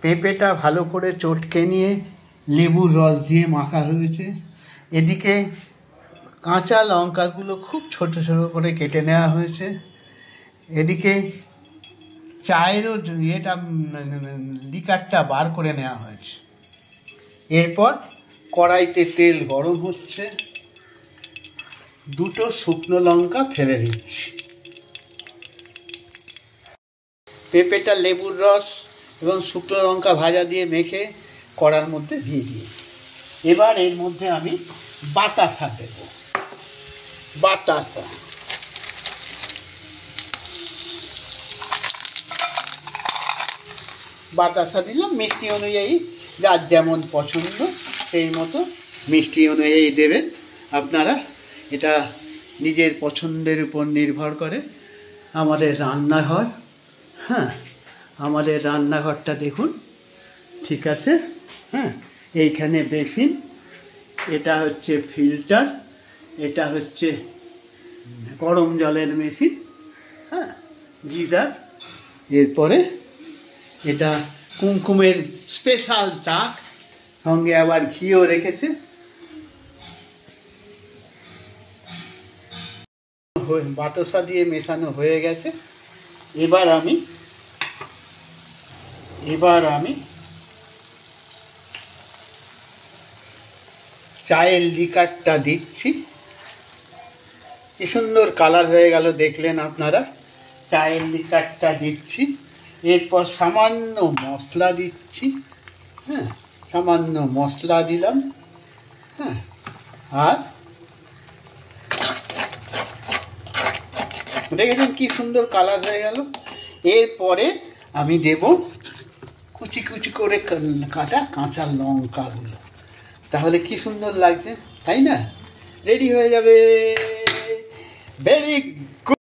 পেঁপেটা ভালো করে চটকে নিয়ে লেবুর রস দিয়ে মাখা হয়েছে। এদিকে কাঁচা লঙ্কাগুলো খুব ছোট ছোট করে কেটে নেওয়া হয়েছে। এদিকে চায়েরও এটা লিকারটা বার করে নেওয়া হয়েছে। এরপর কড়াইতে তেল গরম হচ্ছে, দুটো শুকনো লঙ্কা ফেলে দিচ্ছি। পেঁপেটা লেবুর রস এবং শুকনো লঙ্কা ভাজা দিয়ে মেখে কড়ার মধ্যে দিয়ে দিই। এবার এর মধ্যে আমি বাতাসা দেব। বাতাসা দিলাম মিষ্টি অনুযায়ী, যার যেমন পছন্দ সেই মতো মিষ্টি অনুযায়ী দেবেন আপনারা। এটা নিজের পছন্দের উপর নির্ভর করে। আমাদের রান্নাঘর, হ্যাঁ, আমাদের রান্নাঘরটা দেখুন, ঠিক আছে। হ্যাঁ, এইখানে বেসিন, এটা হচ্ছে ফিল্টার, এটা হচ্ছে গরম জলের মেশিন, হ্যাঁ, গিজার। এরপরে এটা কুমকুমের স্পেশাল চাক, সঙ্গে আবার ঘিও রেখেছে। বাতাসা দিয়ে মেশানো হয়ে গেছে। এবার আমি চায়ের লিকারটা দিচ্ছি। কি সুন্দর কালার হয়ে গেল দেখলেন আপনারা। চায়ের লিকারটা দিচ্ছি। এরপর সামান্য মশলা দিচ্ছি, হ্যাঁ, সামান্য মশলা দিলাম, হ্যাঁ, আর দেখেছেন কি সুন্দর কালার হয়ে গেল। এরপরে আমি দেব কুচি কুচি করে কাটা কাঁচা লঙ্কাগুলো। তাহলে কি সুন্দর লাগছে, তাই না? রেডি হয়ে যাবে। ভেরি